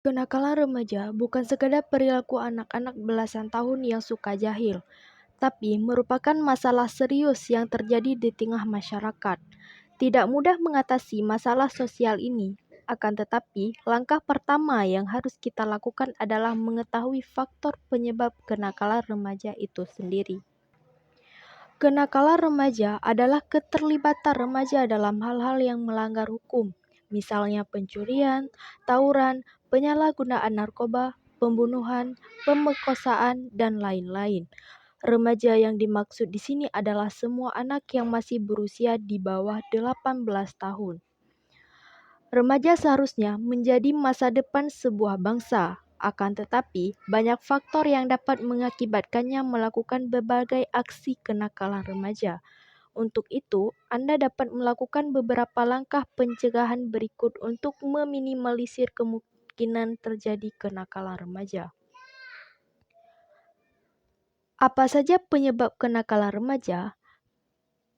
Kenakalan remaja bukan sekadar perilaku anak-anak belasan tahun yang suka jahil, tapi merupakan masalah serius yang terjadi di tengah masyarakat. Tidak mudah mengatasi masalah sosial ini, akan tetapi langkah pertama yang harus kita lakukan adalah mengetahui faktor penyebab kenakalan remaja itu sendiri. Kenakalan remaja adalah keterlibatan remaja dalam hal-hal yang melanggar hukum, misalnya pencurian, tawuran, penyalahgunaan narkoba, pembunuhan, pemerkosaan, dan lain-lain. Remaja yang dimaksud di sini adalah semua anak yang masih berusia di bawah 18 tahun. Remaja seharusnya menjadi masa depan sebuah bangsa. Akan tetapi, banyak faktor yang dapat mengakibatkannya melakukan berbagai aksi kenakalan remaja. Untuk itu, Anda dapat melakukan beberapa langkah pencegahan berikut untuk meminimalisir kemungkinan terjadi kenakalan remaja. Apa saja penyebab kenakalan remaja?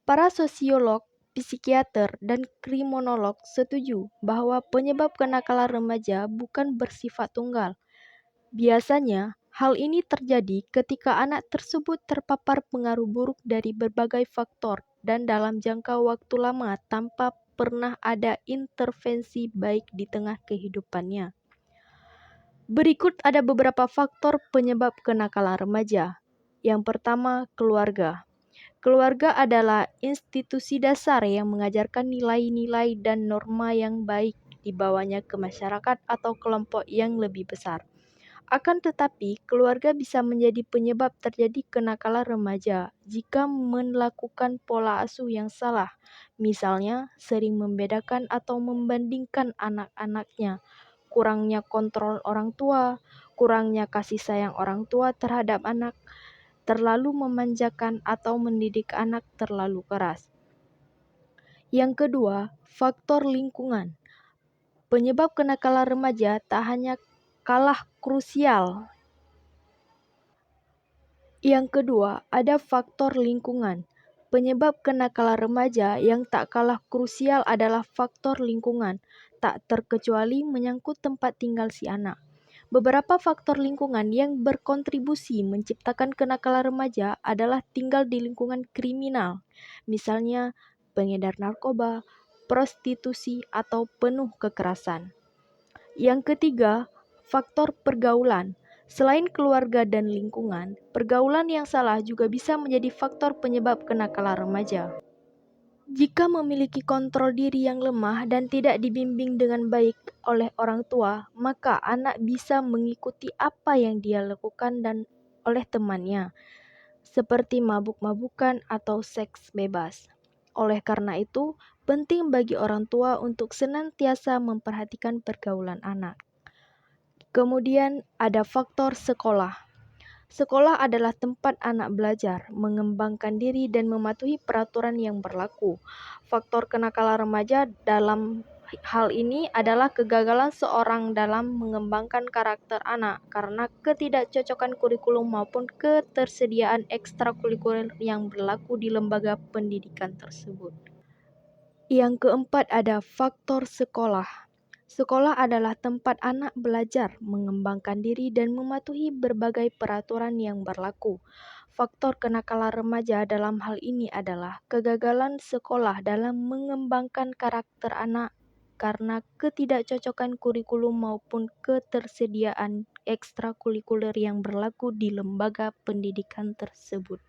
Para sosiolog, psikiater, dan kriminolog setuju bahwa penyebab kenakalan remaja bukan bersifat tunggal. Biasanya, hal ini terjadi ketika anak tersebut terpapar pengaruh buruk dari berbagai faktor dan dalam jangka waktu lama tanpa pernah ada intervensi baik di tengah kehidupannya. Berikut ada beberapa faktor penyebab kenakalan remaja. Yang pertama, keluarga. Keluarga adalah institusi dasar yang mengajarkan nilai-nilai dan norma yang baik dibawanya ke masyarakat atau kelompok yang lebih besar. Akan tetapi, keluarga bisa menjadi penyebab terjadi kenakalan remaja jika melakukan pola asuh yang salah, misalnya sering membedakan atau membandingkan anak-anaknya, kurangnya kontrol orang tua, kurangnya kasih sayang orang tua terhadap anak, terlalu memanjakan atau mendidik anak terlalu keras. Yang kedua, faktor lingkungan. Penyebab kenakalan remaja tak hanya kalah krusial. Yang kedua, ada faktor lingkungan. Penyebab kenakalan remaja yang tak kalah krusial adalah faktor lingkungan, tak terkecuali menyangkut tempat tinggal si anak. Beberapa faktor lingkungan yang berkontribusi menciptakan kenakalan remaja adalah tinggal di lingkungan kriminal, misalnya pengedar narkoba, prostitusi, atau penuh kekerasan. Yang ketiga, faktor pergaulan. Selain keluarga dan lingkungan, pergaulan yang salah juga bisa menjadi faktor penyebab kenakalan remaja. Jika memiliki kontrol diri yang lemah dan tidak dibimbing dengan baik oleh orang tua, maka anak bisa mengikuti apa yang dia lakukan dan oleh temannya, seperti mabuk-mabukan atau seks bebas. Oleh karena itu, penting bagi orang tua untuk senantiasa memperhatikan pergaulan anak. Kemudian ada faktor sekolah. Sekolah adalah tempat anak belajar, mengembangkan diri dan mematuhi peraturan yang berlaku. Faktor kenakalan remaja dalam hal ini adalah kegagalan seorang dalam mengembangkan karakter anak karena ketidakcocokan kurikulum maupun ketersediaan ekstrakurikuler yang berlaku di lembaga pendidikan tersebut. Yang keempat ada faktor sekolah. Sekolah adalah tempat anak belajar, mengembangkan diri, dan mematuhi berbagai peraturan yang berlaku. Faktor kenakalan remaja dalam hal ini adalah kegagalan sekolah dalam mengembangkan karakter anak karena ketidakcocokan kurikulum maupun ketersediaan ekstrakurikuler yang berlaku di lembaga pendidikan tersebut.